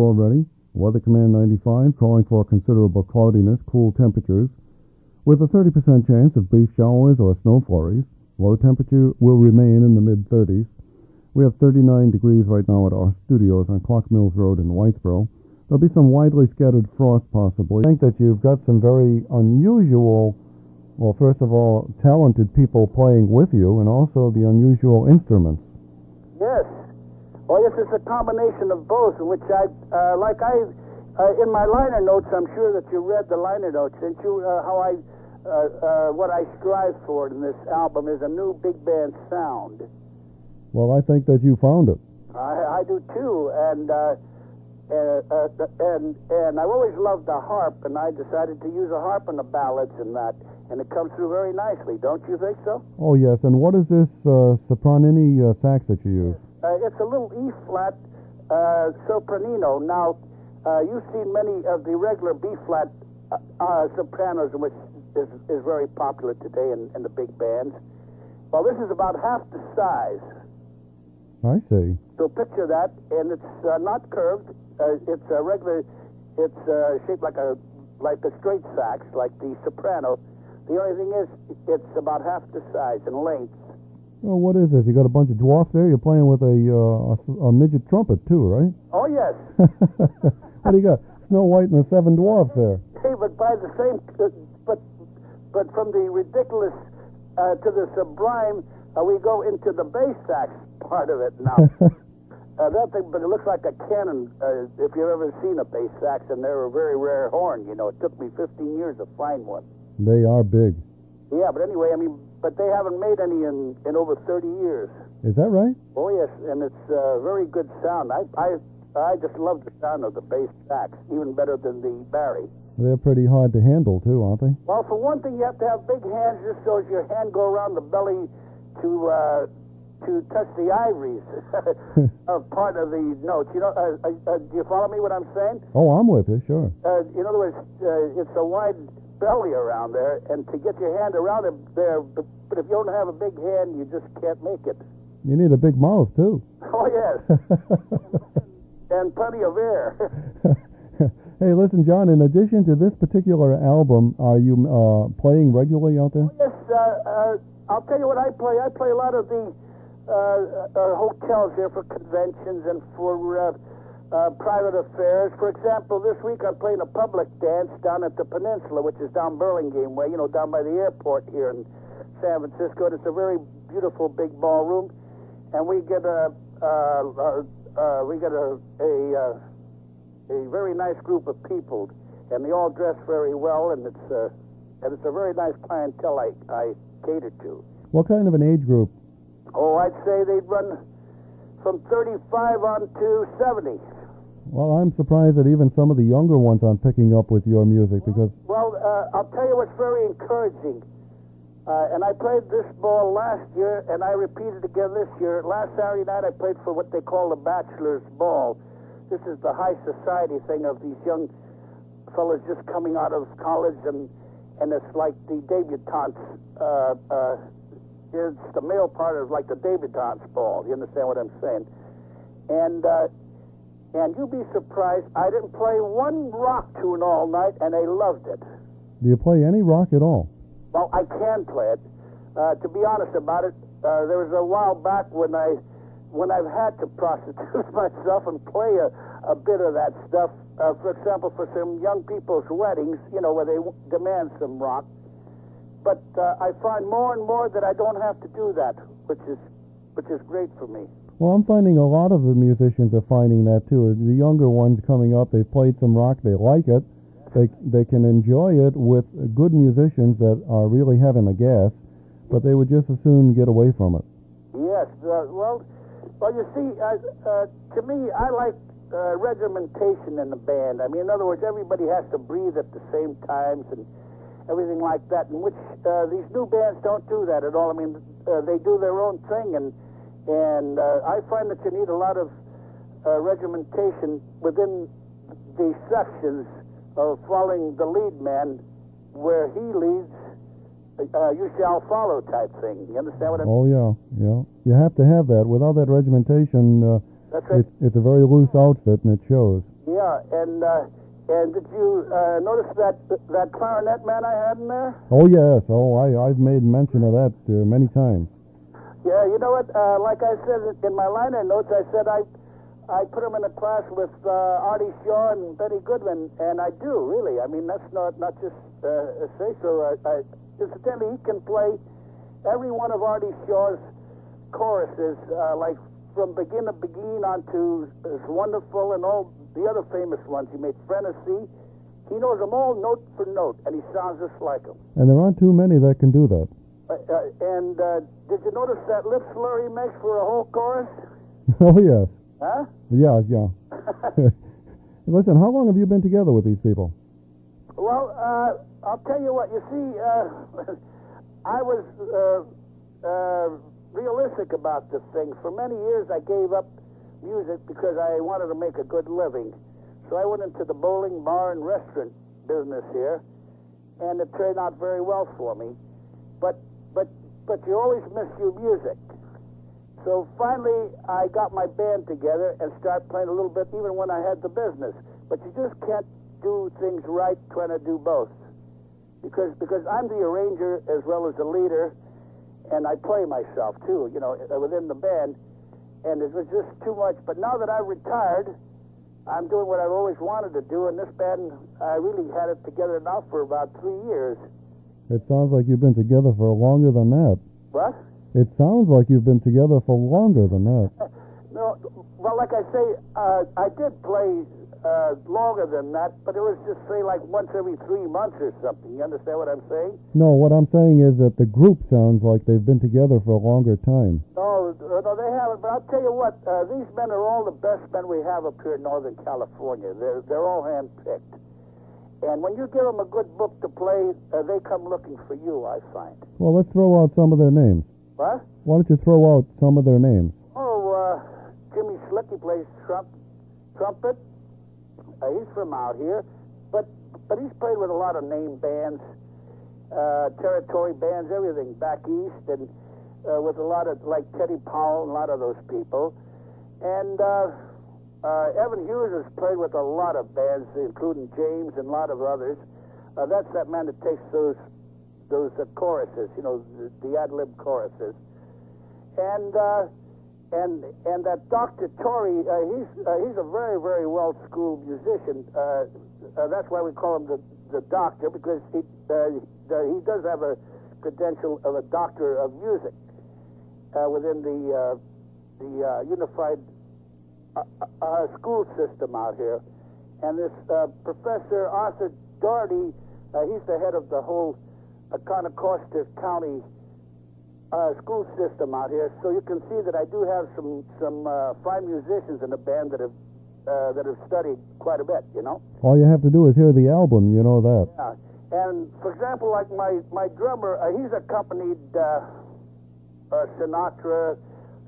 Already, Weather Command 95 calling for considerable cloudiness, cool temperatures, with a 30% chance of brief showers or snow flurries. Low temperature will remain in the mid-30s. We have 39 degrees right now at our studios on Clock Mills Road in Whitesboro. There'll be some widely scattered frost possibly. I think that you've got some very unusual, well, first of all, talented people playing with you, and also the unusual instruments. Yes. Well, yes, it's a combination of both, which in my liner notes, I'm sure that you read the liner notes, didn't you? What I strive for in this album is a new big band sound. Well, I think that you found it. I do too, and I've always loved the harp, and I decided to use a harp in the ballads and that, and it comes through very nicely. Don't you think so? Oh yes, and what is this sopranini sax that you use? It's a little E-flat sopranino. Now, you've seen many of the regular B-flat sopranos, which is very popular today in the big bands. Well, this is about half the size. I see. So picture that, and it's not curved. It's a regular. It's shaped like a straight sax, like the soprano. The only thing is, it's about half the size in length. Oh, what is this? You got a bunch of dwarfs there? You're playing with a midget trumpet too, right? Oh yes. What do you got? Snow White and the Seven Dwarfs there. Hey, but by the same, but from the ridiculous to the sublime, we go into the bass sax part of it now. That thing, but it looks like a cannon. If you've ever seen a bass sax, and they're a very rare horn. You know, it took me 15 years to find one. They are big. Yeah, but anyway, I mean, but they haven't made any in over 30 years. Is that right? Oh yes, and it's a very good sound. I just love the sound of the bass sax, even better than the Barry. They're pretty hard to handle too, aren't they? Well, for one thing, you have to have big hands, just so as your hand go around the belly to touch the ivories of part of the notes. You know, do you follow me what I'm saying? Oh, I'm with you, sure. In other words, it's a wide belly around there, and to get your hand around it there, but if you don't have a big hand, you just can't make it. You need a big mouth too. Oh yes. And plenty of air. Hey, listen, John, in addition to this particular album, are you playing regularly out there? Oh, yes, I'll tell you what I play. I play a lot of the hotels here for conventions and for private affairs. For example, this week I'm playing a public dance down at the Peninsula, which is down Burlingame way, you know, down by the airport here in San Francisco. And it's a very beautiful big ballroom, and we get a very nice group of people, and they all dress very well, and it's a very nice clientele I cater to. What kind of an age group? Oh, I'd say they'd run from 35 on to 70. Well, I'm surprised that even some of the younger ones aren't picking up with your music because... Well, I'll tell you what's very encouraging. And I played this ball last year, and I repeated again this year. Last Saturday night, I played for what they call the Bachelor's Ball. This is the high society thing of these young fellas just coming out of college, and it's like the debutantes. It's the male part of like the debutantes ball. You understand what I'm saying? And you'll be surprised. I didn't play one rock tune all night, and they loved it. Do you play any rock at all? Well, I can play it. To be honest about it, there was a while back when I've had to prostitute myself and play a bit of that stuff. For example, for some young people's weddings, you know, where they demand some rock. But I find more and more that I don't have to do that, which is great for me. Well, I'm finding a lot of the musicians are finding that too. The younger ones coming up, they've played some rock, they like it. They can enjoy it with good musicians that are really having a gas, but they would just as soon get away from it. Yes, well, you see, to me, I like regimentation in the band. I mean, in other words, everybody has to breathe at the same times and everything like that, in which these new bands don't do that at all. I mean, they do their own thing, and I find that you need a lot of regimentation within the sections of following the lead man. Where he leads, you shall follow type thing. You understand what I mean? Oh, yeah. You have to have that. Without that regimentation, That's right. It's a very loose outfit, and it shows. Yeah, and did you notice that clarinet man I had in there? Oh, yes. Oh, I've made mention of that many times. Yeah, you know what? Like I said in my liner notes, I said I put him in a class with Artie Shaw and Benny Goodman, and I do, really. I mean, that's not just a say-so. Incidentally, he can play every one of Artie Shaw's choruses, like from Begin to Begin on to It's Wonderful and all the other famous ones. He made Fantasy. He knows them all note for note, and he sounds just like them. And there aren't too many that can do that. And did you notice that lip slur he makes for a whole chorus? Oh, yes. Huh? Yeah. Listen, how long have you been together with these people? Well, I'll tell you what. You see, I was realistic about this thing. For many years, I gave up music because I wanted to make a good living. So I went into the bowling, bar, and restaurant business here, and it turned out very well for me. But you always miss your music. So finally, I got my band together and started playing a little bit even when I had the business. But you just can't do things right trying to do both. Because I'm the arranger as well as the leader, and I play myself too, within the band. And it was just too much. But now that I've retired, I'm doing what I've always wanted to do, and this band, I really had it together now for about 3 years. It sounds like you've been together for longer than that. What? It sounds like you've been together for longer than that. No, well, like I say, I did play longer than that, but it was just, say, like once every 3 months or something. You understand what I'm saying? No, what I'm saying is that the group sounds like they've been together for a longer time. No, they haven't. But I'll tell you what, these men are all the best men we have up here in Northern California. They're all hand-picked. And when you give them a good book to play, they come looking for you, I find. Well, let's throw out some of their names. What? Why don't you throw out some of their names? Oh, Jimmy Slick, he plays trumpet. He's from out here, but he's played with a lot of name bands, territory bands, everything back east, and with a lot of, like Teddy Powell and a lot of those people. And Evan Hughes has played with a lot of bands, including James and a lot of others. That's that man that takes those choruses, the ad-lib choruses. And that Dr. Torrey, he's a very, very well-schooled musician. That's why we call him the doctor, because he does have a credential of a doctor of music within the unified school system out here. And this Professor Arthur Doherty, he's the head of the whole Conocausta County school system out here. So you can see that I do have some fine musicians in the band that have studied quite a bit, All you have to do is hear the album, you know that. Yeah. And for example, like my drummer, he's accompanied Sinatra,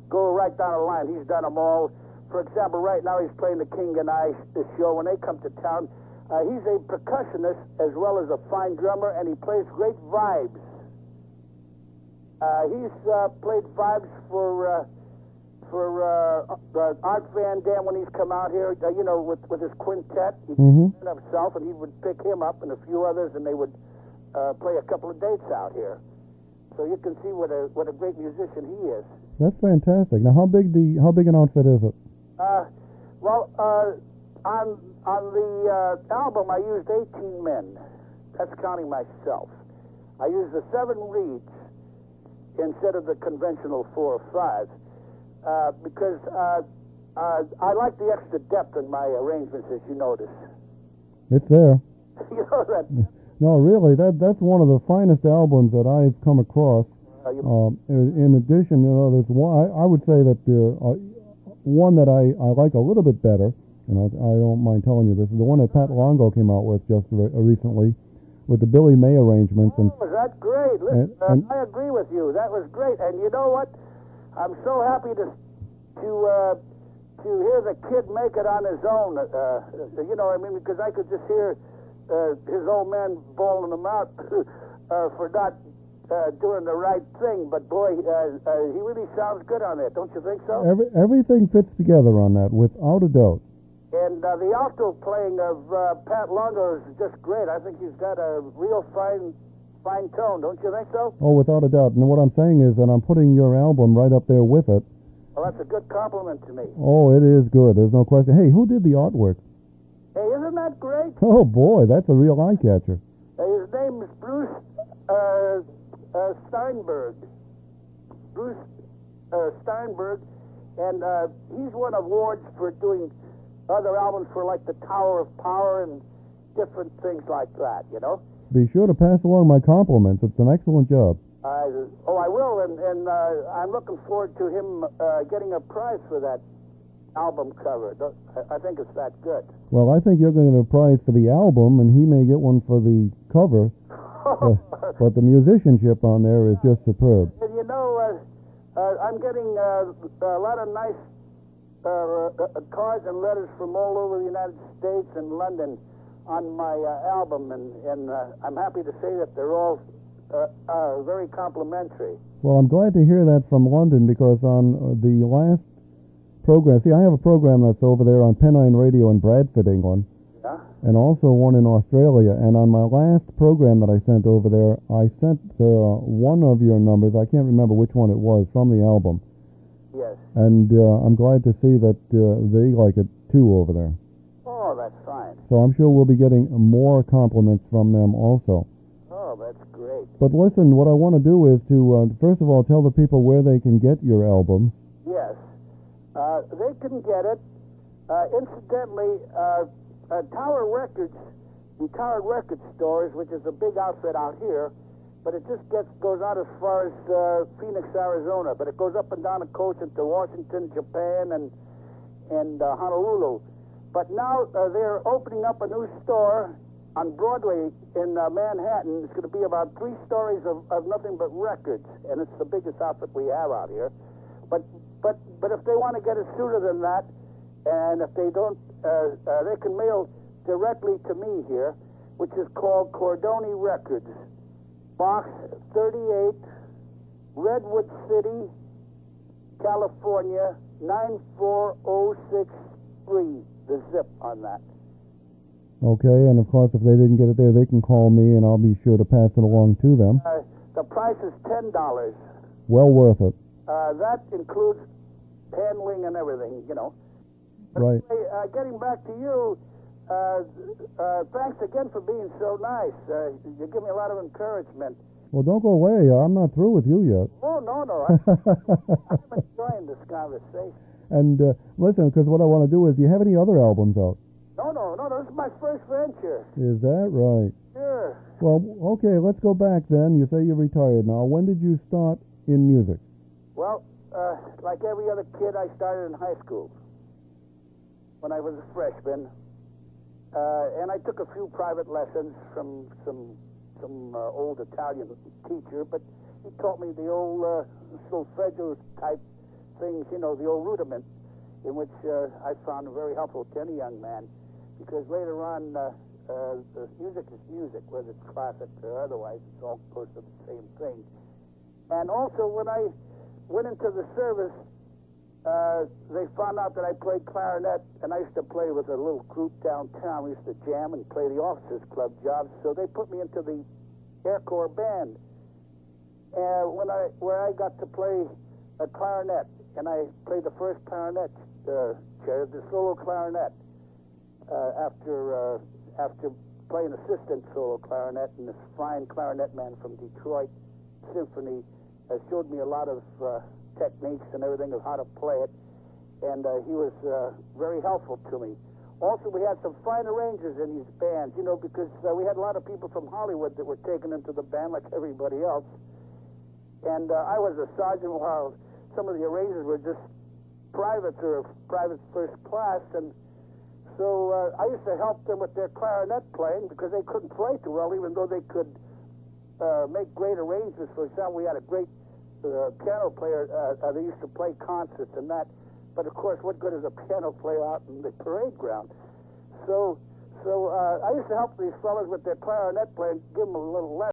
go right down the line. He's done them all. For example, right now he's playing the King and I show when they come to town. He's a percussionist as well as a fine drummer, and he plays great vibes. He's played vibes for Art Van Dam when he's come out here, with his quintet. He'd himself, and he would pick him up and a few others, and they would play a couple of dates out here. So you can see what a great musician he is. That's fantastic. Now, how big an outfit is it? On the album, I used 18 men. That's counting myself. I used the 7 reeds instead of the conventional 4 or 5 because I like the extra depth in my arrangements, as you notice. It's there. You know that. No, really, that's one of the finest albums that I've come across. In addition, there's one. I would say that one that I like a little bit better, and I don't mind telling you this, is the one that Pat Longo came out with just recently, with the Billy May arrangements. Oh, that's great. Listen, I agree with you. That was great. And you know what? I'm so happy to hear the kid make it on his own. Because I could just hear his old man bawling him out for not doing the right thing. But boy, he really sounds good on it. Don't you think so? Everything fits together on that, without a doubt. And the alto playing of Pat Longo is just great. I think he's got a real fine tone. Don't you think so? Oh, without a doubt. And what I'm saying is that I'm putting your album right up there with it. Well, that's a good compliment to me. Oh, it is good. There's no question. Hey, who did the artwork? Hey, isn't that great? Oh, boy, that's a real eye-catcher. His name is Bruce Steinberg. Bruce Steinberg. And he's won awards for doing other albums for, like, the Tower of Power and different things like that, you know? Be sure to pass along my compliments. It's an excellent job. I will, and I'm looking forward to him getting a prize for that album cover. I think it's that good. Well, I think you're going to get a prize for the album, and he may get one for the cover. But the musicianship on there is just superb. And you know, I'm getting a lot of nice cards and letters from all over the United States and London on my album, and I'm happy to say that they're all very complimentary. Well, I'm glad to hear that from London, because on the last program, see, I have a program that's over there on Pennine Radio in Bradford, England, Yeah? and also one in Australia. And on my last program that I sent over there, I sent one of your numbers, I can't remember which one it was, from the album. Yes. And I'm glad to see that they like it too over there. Oh, that's fine. So I'm sure we'll be getting more compliments from them also. Oh, that's great. But listen, what I want to do is to, first of all, tell the people where they can get your album. Yes. They can get it. Incidentally, Tower Records, the Tower Record Stores, which is a big outfit out here, but it just goes out as far as Phoenix, Arizona. But it goes up and down the coast into Washington, Japan, and Honolulu. But now they're opening up a new store on Broadway in Manhattan. It's going to be about 3 stories of nothing but records, and it's the biggest outfit we have out here. But if they want to get it sooner than that, and if they don't, they can mail directly to me here, which is called Cordoni Records, Box 38, Redwood City, California, 94063. The zip on that. Okay, and of course, if they didn't get it there, they can call me, and I'll be sure to pass it along to them. The price is $10. Well worth it. That includes handling and everything, you know. But Right. anyway, getting back to you, thanks again for being so nice. You give me a lot of encouragement. Well, don't go away. I'm not through with you yet. Oh, no. I'm enjoying this conversation. And listen, because what I want to do is, do you have any other albums out? No. This is my first venture. Is that right? Sure. Well, okay, let's go back then. You say you're retired now. When did you start in music? Well, like every other kid, I started in high school when I was a freshman. And I took a few private lessons from some old Italian teacher, but he taught me the old solfeggio type things, you know, the old rudiment, in which I found very helpful to any young man, because later on, the music is music, whether it's classic or otherwise. It's all close to the same thing. And also, when I went into the service, they found out that I played clarinet, and I used to play with a little group downtown. We used to jam and play the officers' club jobs, so they put me into the Air Corps band, where I got to play a clarinet, and I played the first clarinet chair, the solo clarinet, after playing assistant solo clarinet, and this fine clarinet man from Detroit Symphony showed me a lot of techniques and everything of how to play it, and he was very helpful to me. Also, we had some fine arrangers in these bands, you know, because we had a lot of people from Hollywood that were taken into the band like everybody else, and I was a sergeant while some of the arrangers were just privates or private first class, and so I used to help them with their clarinet playing because they couldn't play too well, even though they could make great arrangements. For example, we had a great piano player that used to play concerts and that, but of course, what good is a piano player out in the parade ground? So I used to help these fellas with their clarinet playing, give them a little lesson.